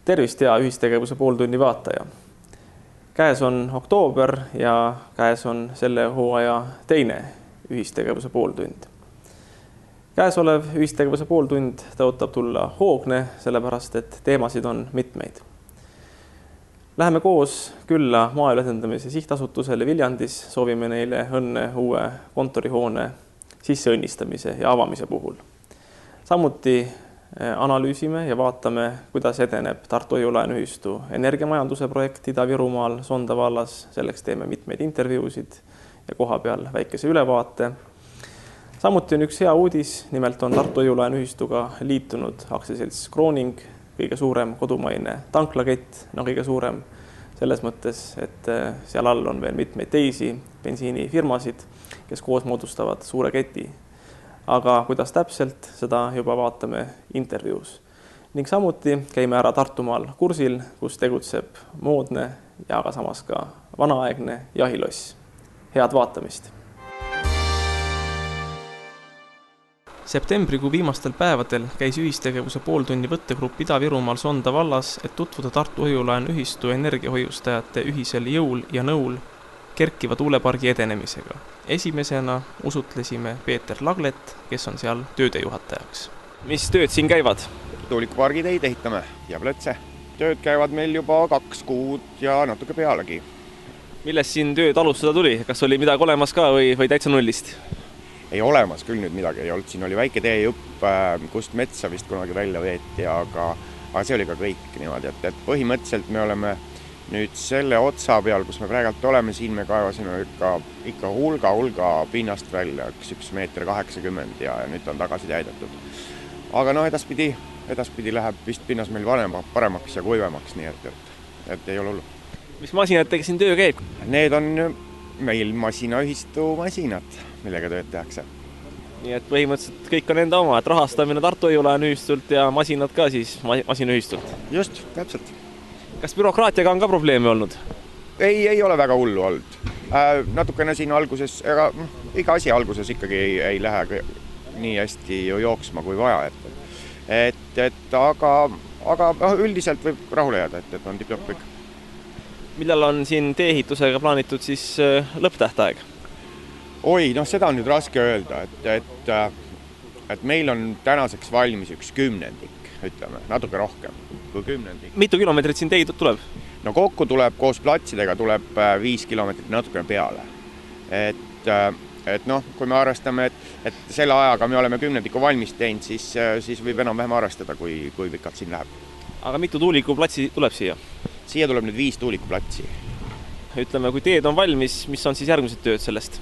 Tervist ja ühistegevuse pooltunni vaataja. Käes on oktoober ja käes on selle hooaja teine ühistegevuse pooltund. Käesolev ühistegevuse pooltund tõotab tulla hoogne, sellepärast et teemasid on mitmeid. Läheme koos külla Maaelu Edendamise Sihtasutusele Viljandis, soovime neile õnne uue kontorihoone sisseõnnistamise ja avamise puhul. Samuti analüüsime ja vaatame, kuidas edeneb Tartu Hoiu-laenuühistu energiamajanduse projekt Ida-Virumaal Sonda vallas. Selleks teeme mitmeid intervjuusid ja koha peal väikese ülevaate. Samuti on üks hea uudis, nimelt on Tartu Hoiu-laenuühistuga liitunud aktsiaselts Krooning, kõige suurem kodumaine tanklakett, kõige suurem selles mõttes, et seal all on veel mitmeid teisi bensiinifirmasid, kes koos moodustavad suure keti. Aga kuidas täpselt, seda juba vaatame intervjuus. Ning samuti käime ära Tartumaal kursil, kus tegutseb moodne ja aga samas ka vanaaegne jahiloss. Head vaatamist! Septembrikuu viimastel päevadel käis ühistegevuse pooltunni võttegrupp Ida-Virumaal Sonda vallas, et tutvuda Tartu Hoiu-laenuühistu energiahoiustajate ühisel jõul ja nõul kerkiva tuulepargi edenemisega. Esimesena usutlesime Peeter Laglet, kes on seal töödejuhatajaks. Mis tööd siin käivad? Tuulikupargi teid ehitame ja plötse. Tööd käivad meil juba 2 kuud ja natuke pealegi. Millest siin tööd alustada tuli? Kas oli midagi olemas ka või täitsa nullist? Ei olemas küll nüüd midagi ei olnud. Siin oli väike teejupp, kust metsa vist kunagi välja veeti, aga see oli ka kõik niimoodi, et põhimõtteliselt me oleme nüüd selle otsa peal, kus me praegult oleme, siin me kaevasime ikka hulga pinnast välja, 1,80 meeter ja nüüd on tagasi täidetud. Aga edaspidi läheb vist pinnas meil paremaks ja kuivemaks, nii et ei ole hullu. Mis masinatega siin töö käib? Need on meil masinaühistu masinad, millega tööd tehakse. Nii et põhimõtteliselt kõik on enda oma, et rahastamine Tartu Hoiu-laenuühistult ja masinad ka siis masinaühistult. Just, täpselt. Kas bürokraatiaga on ka probleeme olnud? Ei ole väga hullu olnud. Natukene siin alguses, iga asi alguses ikkagi ei lähe nii hästi jooksma kui vaja. Aga üldiselt võib rahule jääda, et on tipp-topp kõik. Millal on siin tee-ehitusega plaanitud siis lõpptähtaeg? Seda on nüüd raske öelda, et meil on tänaseks valmis 1/10, ütleme, natuke rohkem kui 10. Mitu kilomeetrit siin teid tuleb? Kokku tuleb koos platsidega 5 kilomeetrit natukene peale. Kui me arvestame, et selle ajaga me oleme 10 valmis teinud, siis võib enam-vähem arvestada, kui pikalt siin läheb. Aga mitu tuulikuplatsi tuleb siia? Siia tuleb nüüd 5 tuulikuplatsi. Ütleme, kui teed on valmis, mis on siis järgmised tööd sellest?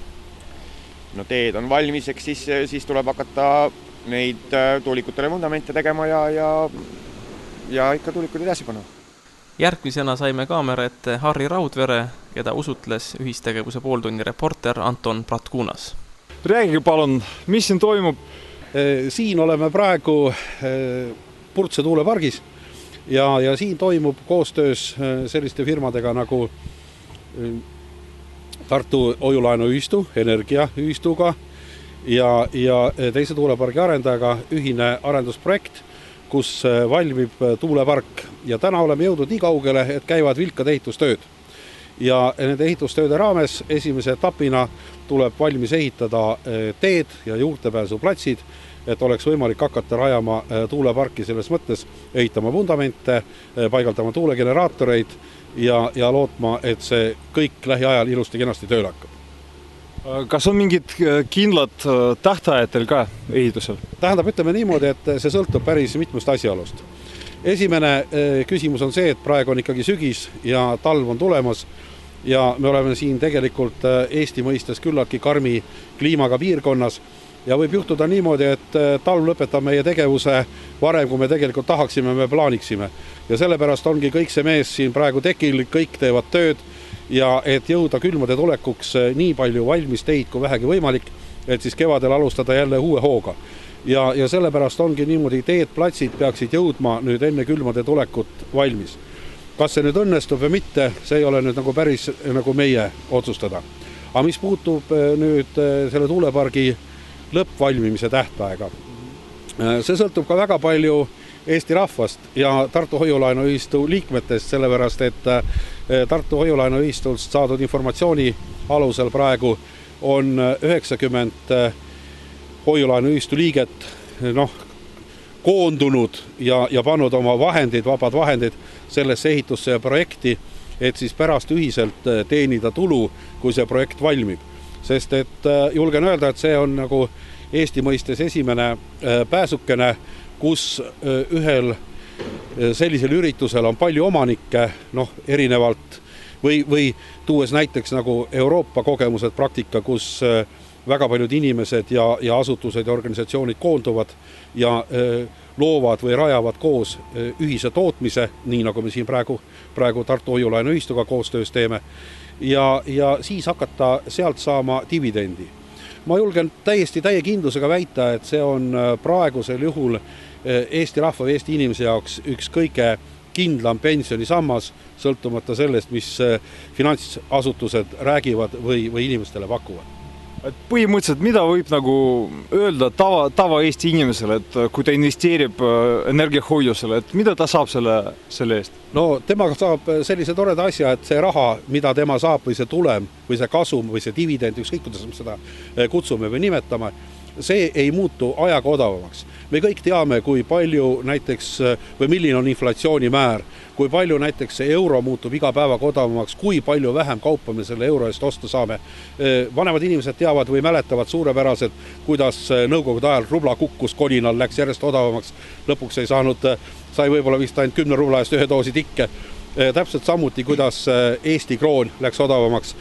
Teed on valmis, eks siis tuleb hakata neid tuulikutele vundamente tegema ja ikka tuulikud edasi panna. Järgmisena saime kaamera ette Harri Raudvere, keda usutles ühistegevuse pooltunni reporter Anton Pratkunas. Räägige palun, mis siin toimub? Siin oleme praegu Purtse tuulepargis ja siin toimub koostöös selliste firmadega nagu Tartu Hoiu-laenuühistu, energiaühistuga ja teise tuulepargi arendajaga ühine arendusprojekt, kus valmib tuulepark. Ja täna oleme jõudnud nii kaugele, et käivad vilkad ehitustööd. Ja nende ehitustööde raames esimese etapina tuleb valmis ehitada teed ja juurdepääsuplatsid, et oleks võimalik hakata rajama tuuleparki selles mõttes, ehitama vundamente, paigaldama tuulegeneraatoreid ja lootma, et see kõik lähiajal ilusti-kenasti tööle hakkab. Kas on mingid kindlad tähtajatel ka ehitusel? Tähendab, ütleme niimoodi, et see sõltub päris mitmest asjaolust. Esimene küsimus on see, et praegu on ikkagi sügis ja talv on tulemas ja me oleme siin tegelikult Eesti mõistes küllaltki karmi kliimaga piirkonnas ja võib juhtuda niimoodi, et talv lõpetab meie tegevuse varem, kui me tegelikult tahaksime, me plaaniksime. Ja sellepärast ongi kõik see mees siin praegu tekil, kõik teevad tööd ja et jõuda külmade tulekuks nii palju valmis teid kui vähegi võimalik, et siis kevadel alustada jälle uue hooga. Ja sellepärast ongi niimoodi, teed, platsid peaksid jõudma nüüd enne külmade tulekut valmis. Kas see nüüd õnnestub või mitte, see ei ole nüüd nagu päris nagu meie otsustada. Aga mis puutub nüüd selle tuulepargi lõppvalmimise tähtaega. See sõltub ka väga palju Eesti rahvast ja Tartu Hoiulaenuühistu liikmetest, sellepärast et Tartu Hoiulaenuühistust saadud informatsiooni alusel praegu on 90 hoiulaenuühistu liiget koondunud ja pannud oma vahendid, vabad vahendid sellesse ehitusse ja projekti, et siis pärast ühiselt teenida tulu, kui see projekt valmib. Sest et julgen öelda, et see on nagu Eesti mõistes esimene pääsukene, kus ühel sellisel üritusel on palju omanikke, erinevalt või tuues näiteks nagu Euroopa kogemused praktika, kus väga paljud inimesed ja asutused ja organisatsioonid koonduvad ja loovad või rajavad koos ühise tootmise, nii nagu me siin praegu Tartu Hoiulaenuühistuga koostöös teeme, ja siis hakata sealt saama dividendi. Ma julgen täie kindlusega väita, et see on praegusel juhul Eesti rahva või Eesti inimese jaoks üks kõige kindlam pensionisammas, sõltumata sellest, mis finantsasutused räägivad või inimestele pakuvad. Põhimõtteliselt, mida võib nagu öelda tava Eesti inimesele, et kui ta investeerib energiahoiusele, et mida ta saab selle eest? No tema saab sellise toreda asja, et see raha, mida tema saab või see tulem või see kasum või see dividend, ükskõik kuidas me seda kutsume või nimetame, see ei muutu ajaga odavamaks. Me kõik teame, kui palju näiteks või milline on inflatsioonimäär, kui palju näiteks see euro muutub iga päevaga odavamaks, kui palju vähem kaupa me selle euro eest osta saame. Vanemad inimesed teavad või mäletavad suurepäraselt, kuidas nõukogude ajal rubla kukkus kolinal, läks järjest odavamaks, lõpuks sai võib-olla vist ainult 10 rubla eest ühe doosi tikke. Täpselt samuti, kuidas Eesti kroon läks odavamaks.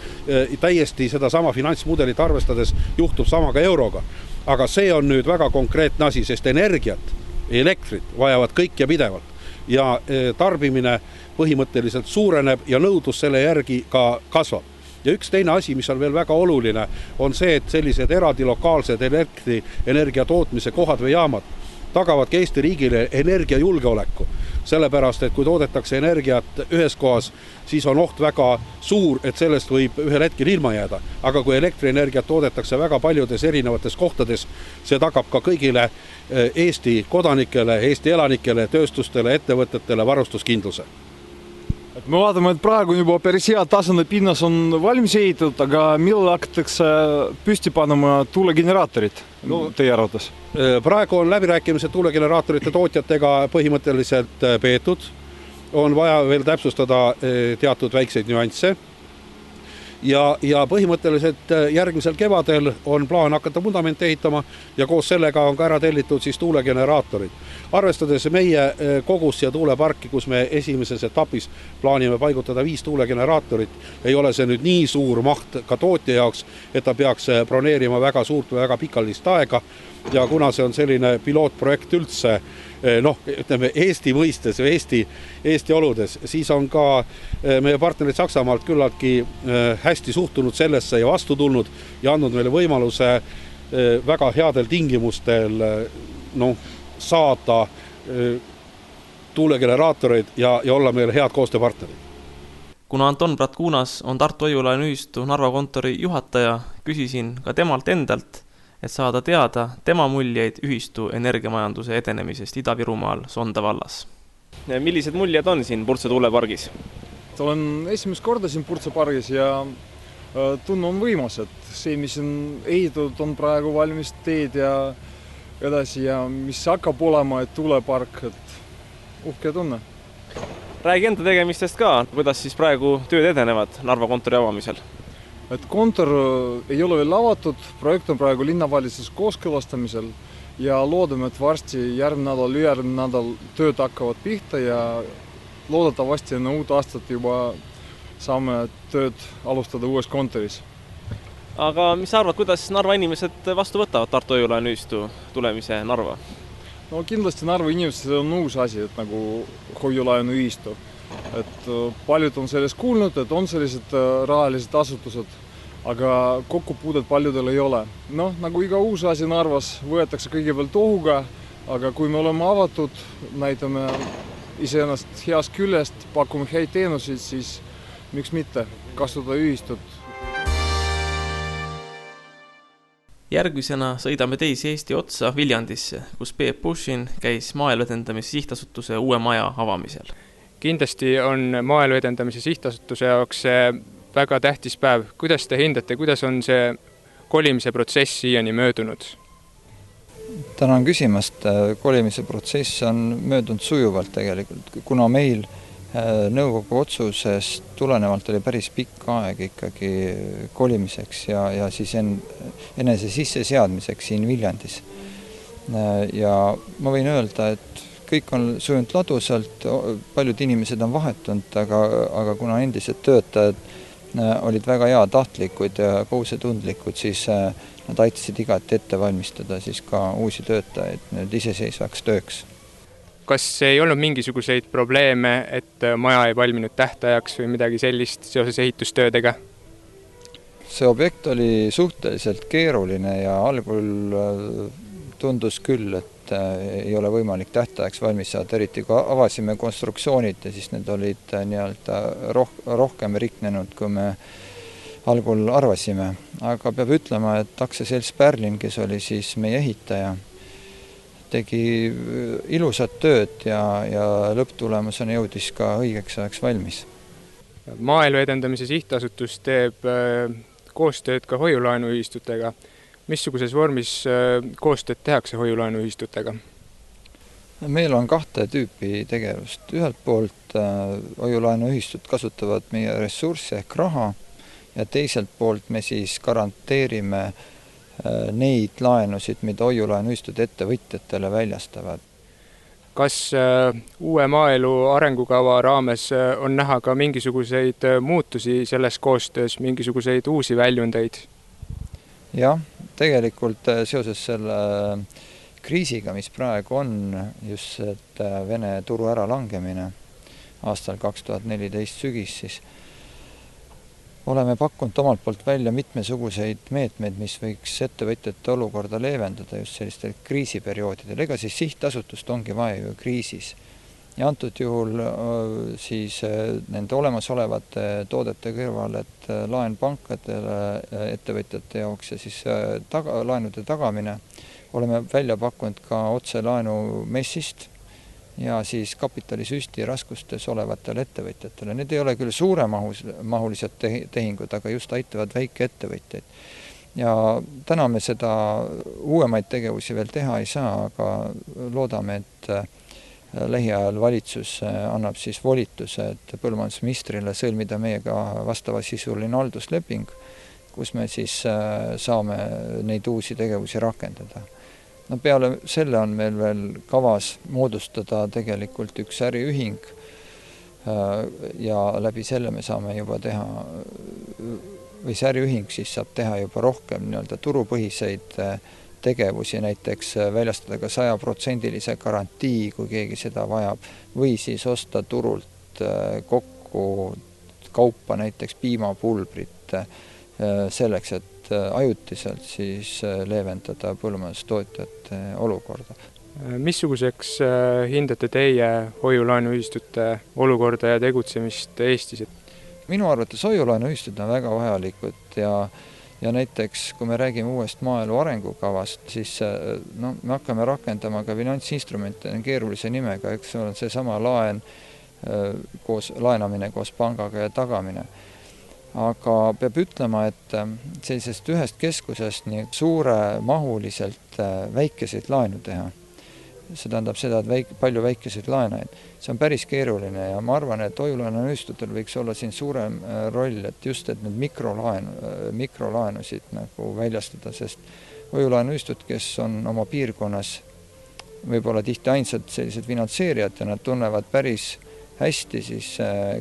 Täiesti seda sama finantsmudelit arvestades juhtub sama ka euroga. Aga see on nüüd väga konkreetne asi, sest energiat, elektrit vajavad kõik ja pidevalt. Ja tarbimine põhimõtteliselt suureneb ja nõudlus selle järgi ka kasvab. Ja üks teine asi, mis on veel väga oluline, on see, et sellised eraldi lokaalsed energia tootmise kohad või jaamad tagavad Eesti riigile energiajulgeoleku. Sellepärast, et kui toodetakse energiat ühes kohas, siis on oht väga suur, et sellest võib ühel hetkel ilma jääda. Aga kui elektrienergiat toodetakse väga paljudes erinevates kohtades, see tagab ka kõigile Eesti kodanikele, Eesti elanikele, tööstustele, ettevõtetele varustuskindluse. Me vaatame, et praegu juba päris hea tasane pinnas on valmis ehitatud, aga millal hakatakse püsti panema tuulegeneraatorid teie arvates? Praegu on läbirääkimised tuulegeneraatorite tootjatega põhimõtteliselt peetud. On vaja veel täpsustada teatud väikseid nüansse. Ja põhimõtteliselt järgmisel kevadel on plaan hakata vundament ehitama ja koos sellega on ka ära tellitud siis tuulegeneraatorid. Arvestades meie kogus ja tuuleparki, kus me esimeses etapis plaanime paigutada 5 tuulegeneraatorit, ei ole see nüüd nii suur maht ka tootja jaoks, et ta peaks broneerima väga suurt või väga pikallist aega. Ja kuna see on selline pilootprojekt üldse, Eesti mõistes või Eesti oludes, siis on ka meie partnerid Saksamaalt küllaltki hästi suhtunud sellesse ja vastu tulnud ja andnud meile võimaluse väga headel tingimustel saada tuulegeneraatoreid ja olla meile head koostööpartnerid. Kuna Anton Bratkunas on Tartu Hoiulaenuühistu Narva kontori juhataja, küsisin ka temalt endalt, et saada teada tema muljeid ühistu energiamajanduse edenemisest Ida-Virumaal Sonda vallas. Millised muljed on siin Purtse tuulepargis? Olen esimest korda siin Purtse pargis ja tunne on võimas, et see, mis on ehitatud, on praegu valmis teed ja edasi ja mis hakkab olema, et tuulepark, et uhke tunne. Räägi enda tegemistest ka, kuidas siis praegu tööd edenevad Narva kontori avamisel? Et kontor ei ole veel avatud, projekt on praegu linnavalitsuses kooskõlastamisel ja loodame, et varsti järgmine nädal tööd hakkavad pihta ja loodetavasti enne uut aastat juba saame tööd alustada uues kontoris. Aga mis sa arvad, kuidas Narva inimesed vastu võtavad Tartu Hoiulaenuühistu tulemise Narva? No kindlasti Narva inimesed on uus asi, et nagu Hoiulaenuühistu. Et paljud on sellest kuulnud, et on sellised rahalised asutused, aga kokkupuudet paljudel ei ole. Nagu iga uus asi Narvas võetakse kõigepealt ohuga, aga kui me oleme avatud, näitame iseennast heast küljest, pakume häid teenuseid, siis miks mitte kasutada ühistut. Järgmisena sõidame teisi Eesti otsa Viljandisse, kus Peep Pušin käis Maaelu Edendamise Sihtasutuse uue maja avamisel. Kindlasti on Maaelu Edendamise Sihtasutuse jaoks väga tähtis päev. Kuidas te hindate, kuidas on see kolimise protsess siiani möödunud? Tänan küsimast. Kolimise protsess on möödunud sujuvalt tegelikult, kuna meil nõukogu otsusest tulenevalt oli päris pikk aeg ikkagi kolimiseks ja siis enese sisseseadmiseks siin Viljandis. Ja ma võin öelda, et kõik on sujunud ladusalt, paljud inimesed on vahetunud, aga kuna endised töötajad olid väga hea tahtlikud ja kohusetundlikud, siis nad aitasid igati ette valmistada siis ka uusi töötajaid nüüd iseseisvaks tööks. Kas ei olnud mingisuguseid probleeme, et maja ei valminud tähtajaks või midagi sellist seoses ehitustöödega? See objekt oli suhteliselt keeruline ja algul tundus küll, et ei ole võimalik tähtajaks valmis saada, eriti kui avasime konstruktsioonid ja siis need olid nii-öelda rohkem riknenud, kui me algul arvasime. Aga peab ütlema, et aktsiaselts Berlin, kes oli siis meie ehitaja, tegi ilusat tööd ja lõpptulemusena jõudis ka õigeks ajaks valmis. Maaelu Edendamise Sihtasutus teeb koostööd ka hoiulaenuühistutega. Missuguses vormis koostööd tehakse hoiulaenuühistutega? Meil on 2 tüüpi tegevust. Ühelt poolt hoiulaenuühistud kasutavad meie ressursse ehk raha ja teiselt poolt me siis garanteerime neid laenusid, mida hoiulaenuühistud ettevõtjatele väljastavad. Kas uue maaelu arengukava raames on näha ka mingisuguseid muutusi selles koostöös, mingisuguseid uusi väljundeid? Jah, tegelikult seoses selle kriisiga, mis praegu on, just Vene turu äralangemine aastal 2014 sügis, siis oleme pakkunud omalt poolt välja mitmesuguseid meetmeid, mis võiks ettevõtjate olukorda leevendada just sellistel kriisiperioodidel. Ega siis sihttasutust ongi vaja ju kriisis. Ja antud juhul siis nende olemasolevate toodete kõrval, et laen pankadele ettevõtjate jaoks ja siis laenude tagamine, oleme välja pakkunud ka otse laenu messist ja siis kapitalisüsti raskustes olevatele ettevõtjatele. Need ei ole küll suuremahulised tehingud, aga just aitavad väike ettevõtjaid. Ja täna me seda uuemaid tegevusi veel teha ei saa, aga loodame, et lähiajal valitsus annab siis volitused põllumajandusministrile sõlmida meiega vastavasisuline haldusleping, kus me siis saame neid uusi tegevusi rakendada. No peale selle on meil veel kavas moodustada tegelikult üks äriühing ja läbi selle me saame juba teha, või see äriühing siis saab teha juba rohkem nii-öelda turupõhiseid tegevusi, näiteks väljastada ka 100% garantii, kui keegi seda vajab, või siis osta turult kokku kaupa, näiteks piimapulbrit, selleks, et ajutiselt siis leevendada põllumajandustootjate olukorda. Missuguseks hindate teie hoiulaenuühistute olukorda ja tegutsemist Eestis? Minu arvates hoiulaenuühistud on väga vajalikud ja näiteks, kui me räägime uuest maaelu arengukavast, siis me hakkame rakendama ka finantsinstrumente keerulise nimega, eks on seesama laenamine koos pangaga ja tagamine. Aga peab ütlema, et sellisest ühest keskusest nii suuremahuliselt väikeseid laenu teha. See tähendab seda, et palju väikeseid laenaid. See on päris keeruline ja ma arvan, et hoiulaenuühistutel võiks olla siin suurem roll, et just et need mikrolaenusid nagu väljastada, sest hoiulaenuühistud, kes on oma piirkonnas võib-olla tihti ainsad sellised finantseerijad ja nad tunnevad päris hästi siis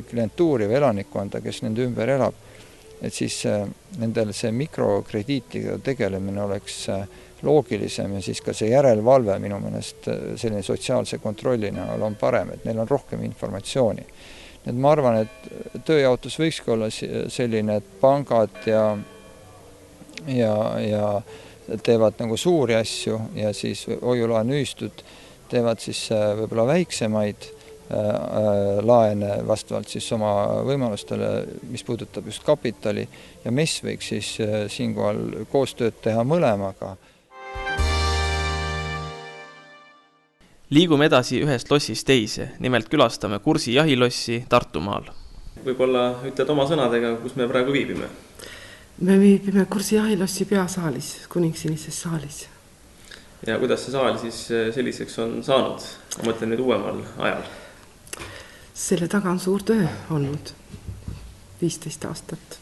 klientuuri või elanikkonda, kes nende ümber elab, et siis nendel see mikrokrediitiga tegelemine oleks loogilisem ja siis ka see järelevalve minu meelest selline sotsiaalse kontrolli näol on parem, et neil on rohkem informatsiooni. Et ma arvan, et tööjaotus võikski olla selline, et pangad ja teevad nagu suuri asju ja siis hoiulaenuühistud teevad siis võib-olla väiksemaid laene vastavalt siis oma võimalustele, mis puudutab just kapitali ja MES võiks siis siinkohal koostööd teha mõlemaga. Liigume edasi ühest lossist teise, nimelt külastame Kursi jahilossi Tartumaal. Võib-olla ütled oma sõnadega, kus me praegu viibime? Me viibime Kursi jahilossi peasaalis, Kuningssinises saalis. Ja kuidas see saal siis selliseks on saanud? Ma mõtlen nüüd uuemal ajal. Selle taga on suur töö olnud, 15 aastat.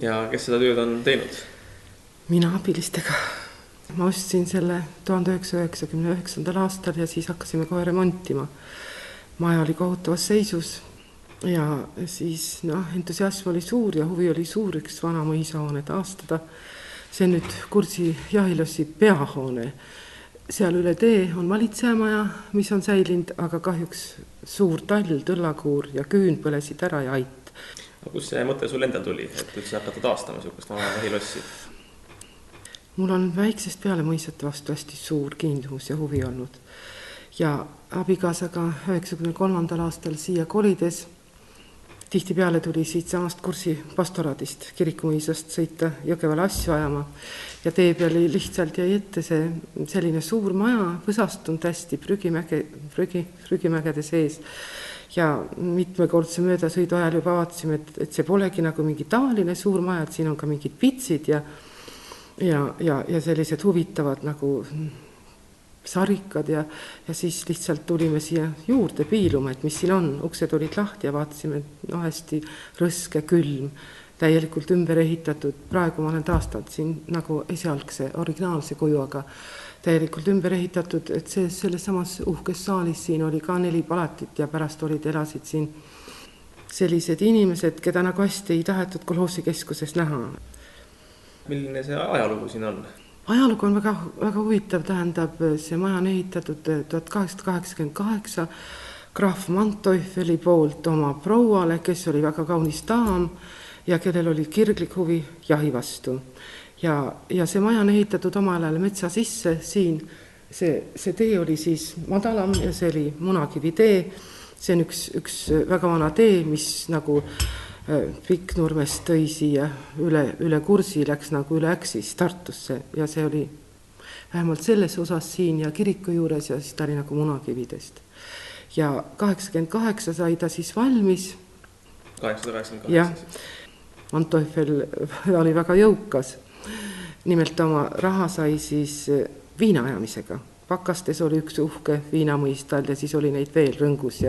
Ja kes seda tööd on teinud? Mina abilistega. Ma ostsin selle 1999. aastal ja siis hakkasime kohe remontima. Maja oli kohutavas seisus ja siis entusiasm oli suur ja huvi oli suur üks vana mõisahoone taastada. See nüüd Kursi jahilossi peahoone. Seal üle tee on valitsejamaja, mis on säilinud, aga kahjuks suur tall, tõllakuur ja küün põlesid ära ja ait. Kus see mõte sul endal tuli, et üldse hakata taastama niisugust vana jahilossi? Mul on väiksest peale mõisate vastu hästi suur kiindumus ja huvi olnud. Ja abikaasaga 93. aastal siia kolides tihtipeale tuli siit samast Kursi pastoraadist kirikumõisast sõita Jõgevale asju ajama ja tee peal lihtsalt jäi ette selline suur maja, põsastunud hästi prügimägede sees ja mitmekordse möödasõidu ajal juba vaatasime, et see polegi nagu mingi tavaline suur maja, et siin on ka mingid pitsid ja sellised huvitavad nagu sarikad ja siis lihtsalt tulime siia juurde piiluma, et mis siin on. Uksed olid lahti ja vaatasime, hästi rõske, külm, täielikult ümber ehitatud. Praegu ma olen taastanud siin nagu esialgse, originaalse kuju, aga täielikult ümber ehitatud, et selles samas uhkes saalis siin oli ka 4 palatit ja pärast elasid siin sellised inimesed, keda nagu hästi ei tahetud kolhoosikeskuses näha. Milline see ajalugu siin on? Ajalugu on väga, väga huvitav, tähendab, see maja on ehitatud 1888 Graf Manteuffeli poolt oma prouale, kes oli väga kaunis daam ja kellel oli kirglik huvi jahi vastu. Ja see maja on ehitatud omal ajal metsa sisse, siin see tee oli siis madalam ja see oli Munakivi tee. See on üks väga vana tee, mis nagu Pikknurmest tõi siia üle Kursi, läks nagu üle Äksis Tartusse ja see oli vähemalt selles osas siin ja kiriku juures ja siis ta oli nagu Munakividest. Ja 88 sai ta siis valmis. 888. Jah, Manteuffel oli väga jõukas. Nimelt oma raha sai siis viinaajamisega. Pakastes oli üks uhke viinamõistal ja siis oli neid veel rõngus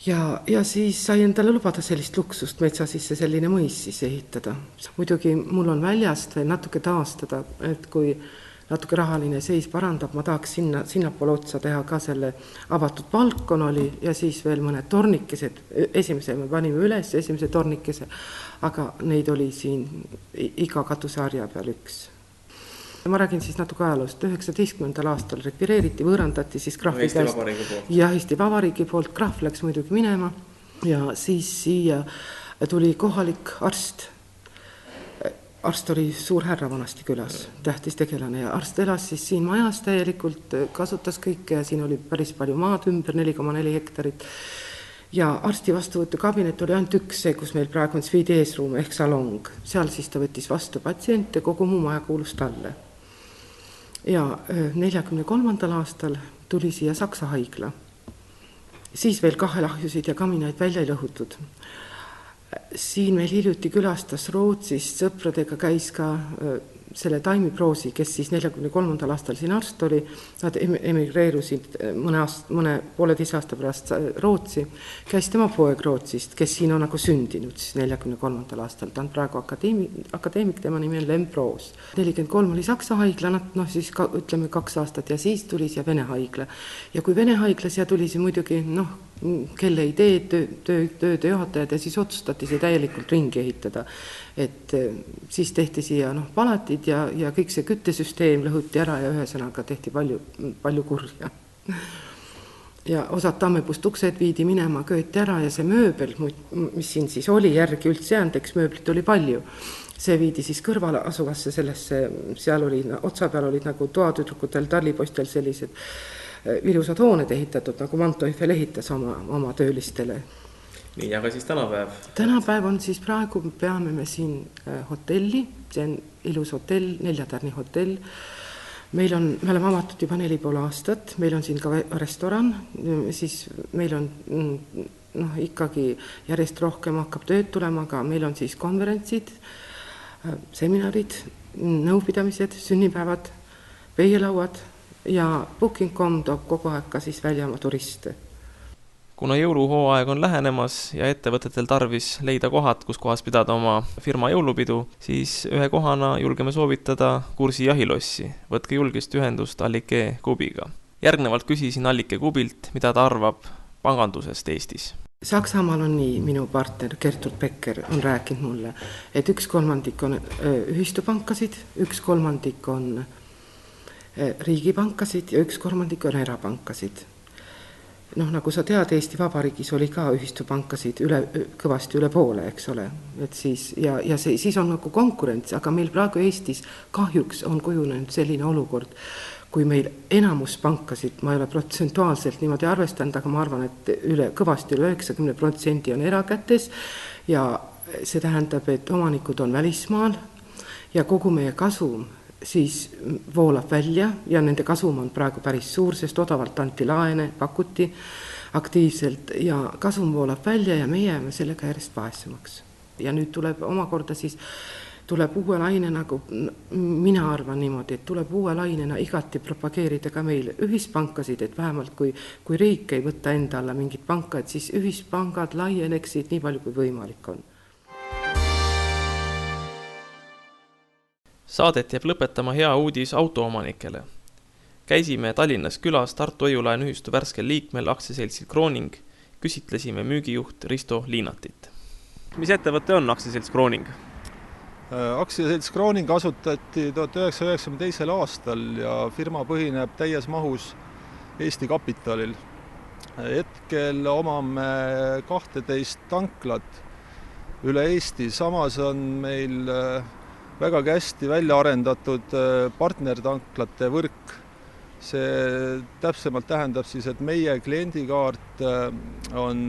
ja siis sai endale lubada sellist luksust metsa sisse selline mõis siis ehitada. Muidugi mul on väljast veel natuke taastada, et kui natuke rahaline seis parandab, ma tahaks sinnapoole otsa teha ka selle avatud balkon oli ja siis veel mõned tornikesed. Esimese me panime üles, esimese tornikese, aga neid oli siin iga katuseharja peal üks. Ma räägin siis natuke ajaloost. 19. aastal rekvireeriti, võõrandati siis Grahvi käest. Ja Eesti Vabariigi poolt. Grahv läks muidugi minema ja siis siia tuli kohalik arst. Arst oli suur härra vanasti külas, tähtis tegelane ja arst elas siis siin majas täielikult, kasutas kõike ja siin oli päris palju maad ümber, 4,4 hektarit. Ja arsti vastuvõtu kabinet oli ainult üks see, kus meil praegu on sviidi eesruum ehk salong. Seal siis ta võttis vastu patsiente, kogu muu maja kuulus talle. Ja 43. aastal tuli siia Saksa haigla. Siis veel kahelahjusid ja kaminaid välja ei lõhutud. Siin meil hiljuti külastas Rootsist, sõpradega käis ka selle Taimi Proosi, kes siis 43. aastal siin arst oli, nad emigreerusid mõne 1,5 aasta pärast Rootsi, käis tema poeg Rootsist, kes siin on nagu sündinud siis 43. aastal, ta on praegu akadeemik, tema nimi on Lem Proos. 43 oli Saksa haigla, siis ütleme 2 aastat ja siis tuli siia Vene haigla. Ja kui Vene haigla siia tuli, siis muidugi kelle idee, tööde juhatajad ja siis otsustati see täielikult ringi ehitada. Et siis tehti siia palatid ja kõik see küttesüsteem lõhuti ära ja ühesõnaga tehti palju kurja. Ja osad tammepust uksed viidi minema, kööti ära ja see mööbel, mis siin siis oli järgi üldse jäänud, eks mööblit oli palju. See viidi siis kõrvale asuvasse sellesse, seal oli, otsa peal olid nagu toatüdrukutel, tallipostel sellised ilusad hooned ehitatud, nagu Manteuffel ehitas oma töölistele. Nii, aga siis tänapäev? Tänapäev on siis praegu, peame me siin hotelli, see on ilus hotell, 4-tärni hotell. Me oleme avatud juba 4,5 aastat, meil on siin ka restoran, siis meil on ikkagi järjest rohkem hakkab tööd tulema, aga meil on siis konverentsid, seminarid, nõupidamised, sünnipäevad, peielauad ja Booking.com toob kogu aeg ka siis välja oma turiste. Kuna jõuluhooaeg on lähenemas ja ettevõtetel tarvis leida kohad, kus kohas pidada oma firma jõulupidu, siis ühe kohana julgeme soovitada Kursi jahilossi. Võtke julgist ühendust Allike Kubiga. Järgnevalt küsisin Allike Kubilt, mida ta arvab pangandusest Eestis. Saksamaal on nii, minu partner Gertrud Becker on rääkinud mulle, et 1/3 on ühistupankasid, 1/3 on riigipankasid ja 1/3 on erapankasid. Nagu sa tead, Eesti Vabariigis oli ka ühistupankasid kõvasti üle poole, eks ole. Et siis on nagu konkurents, aga meil praegu Eestis kahjuks on kujunenud selline olukord, kui meil enamus pankasid, ma ei ole protsentuaalselt niimoodi arvestanud, aga ma arvan, et kõvasti üle 90% on erakätes ja see tähendab, et omanikud on välismaal ja kogu meie kasum siis voolab välja ja nende kasum on praegu päris suur, sest odavalt anti laene, pakuti aktiivselt ja kasum voolab välja ja meie jääme sellega järjest vaesemaks. Ja nüüd tuleb omakorda siis uue laine, nagu mina arvan niimoodi, et tuleb uue lainena igati propageerida ka meil ühispankasid, et vähemalt kui riik ei võtta enda alla mingit panka, et siis ühispangad laieneksid nii palju kui võimalik on. Saadet jääb lõpetama hea uudis autoomanikele. Käisime Tallinnas külas Tartu Hoiulaenu ühistu värskel liikmel aktsiaseltsil Krooning, küsitlesime müügijuht Risto Liinatit. Mis ettevõte on aktsiaselts Krooning? Aktsiaselts Krooning asutati 1992. aastal ja firma põhineb täies mahus Eesti kapitalil. Hetkel omame 12 tanklat üle Eesti, samas on meil väga hästi välja arendatud partnertanklate võrk. See täpsemalt tähendab siis, et meie kliendikaart on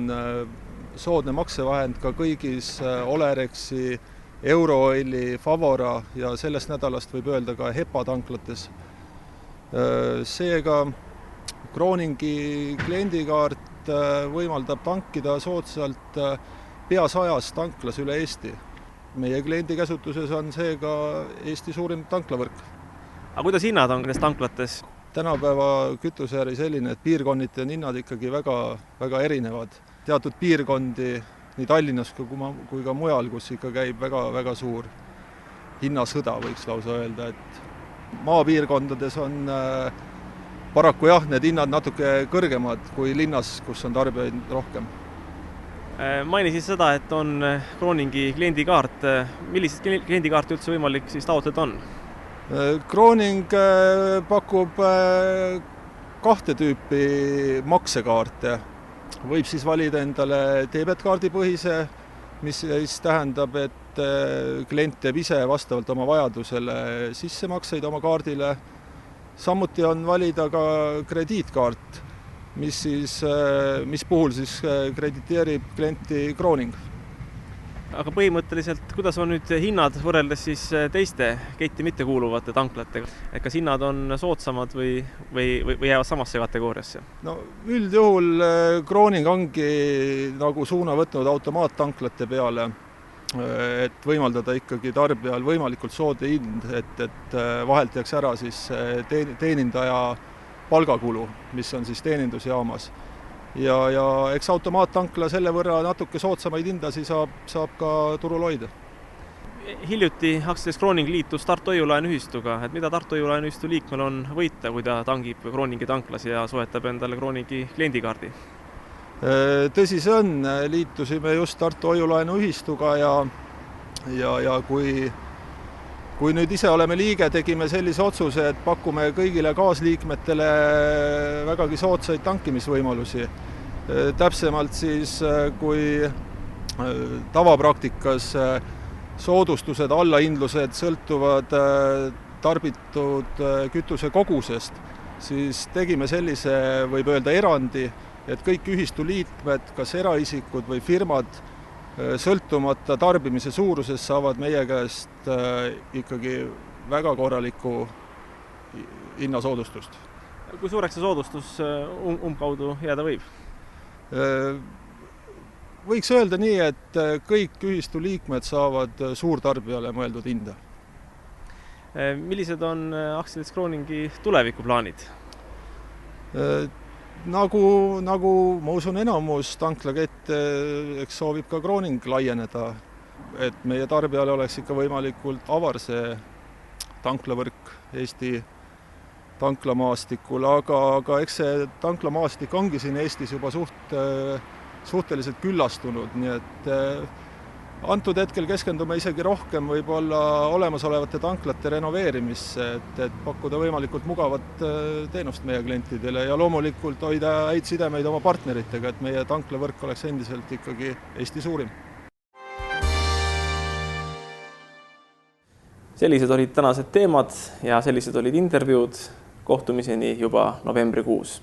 soodne maksevahend ka kõigis Olerexi, Eurooili, Favora ja sellest nädalast võib öelda ka HEPA tanklates. Seega Krooningi kliendikaart võimaldab tankida soodsalt pea 100 tanklas üle Eesti. Meie kliendi käsutuses on seega Eesti suurim tanklavõrk. Aga kuidas hinnad on nendes tanklates? Tänapäeva kütuseäri selline, et piirkonniti on hinnad ikkagi väga erinevad. Teatud piirkondi nii Tallinnas kui ka mujal, kus ikka käib väga suur hinnasõda, võiks lausa öelda, et maapiirkondades on paraku need hinnad natuke kõrgemad kui linnas, kus on tarbijaid rohkem. Mainisid seda, et on Krooningi kliendikaart. Millised kliendikaarti üldse võimalik siis taotleda on? Krooning pakub 2 tüüpi maksekaarte. Võib siis valida endale debetkaardi põhise, mis siis tähendab, et klient teeb ise vastavalt oma vajadusele sissemakseid oma kaardile. Samuti on valida ka krediitkaart, mis puhul siis krediteerib klienti Krooning. Aga põhimõtteliselt, kuidas on nüüd hinnad võrreldes siis teiste ketti mitte kuuluvate tanklatega? Et kas hinnad on soodsamad või jäävad samasse kategooriasse? No, üldjuhul Krooning ongi nagu suuna võtnud automaattanklate peale, et võimaldada ikkagi tarbijal võimalikult soodne hind, et vahelt jääks ära siis teenindaja palgakulu, mis on siis teenindusjaamas. Ja eks automaattankla selle võrra natuke soodsamaid hindasi saab ka turul hoida. Hiljuti aktsiaselts Krooning liitus Tartu Hoiulaenu ühistuga. Et mida Tartu Hoiulaenu ühistu liikmel on võita, kui ta tangib Krooningi tanklas ja soetab endale Krooningi kliendikaardi? Tõsi see on, liitusime just Tartu Hoiulaenu ühistuga ja kui nüüd ise oleme liige, tegime sellise otsuse, et pakume kõigile kaasliikmetele vägagi soodsaid tankimisvõimalusi. Täpsemalt siis, kui tavapraktikas soodustused, allahindlused sõltuvad tarbitud kütuse kogusest, siis tegime sellise, võib öelda, erandi, et kõik ühistu liikmed, kas eraisikud või firmad, sõltumata tarbimise suurusest saavad meie käest ikkagi väga korralikku hinnasoodustust. Kui suureks see soodustus umbkaudu jääda võib? Võiks öelda nii, et kõik ühistu liikmed saavad suurtarbijale mõeldud hinda. Millised on Aktsiaselts Krooningi tulevikuplaanid? Nagu ma usun enamus tanklakette, eks soovib ka Krooning laieneda, et meie tarbijale oleks ikka võimalikult avar see tanklavõrk Eesti tanklamaastikul, aga eks see tanklamaastik ongi siin Eestis juba suhteliselt küllastunud, nii et antud hetkel keskendume isegi rohkem võib-olla olemasolevate tanklate renoveerimisse, et pakkuda võimalikult mugavat teenust meie klientidele ja loomulikult hoida häid sidemeid oma partneritega, et meie tanklavõrk oleks endiselt ikkagi Eesti suurim. Sellised olid tänased teemad ja sellised olid intervjuud. Kohtumiseni juba novembrikuus.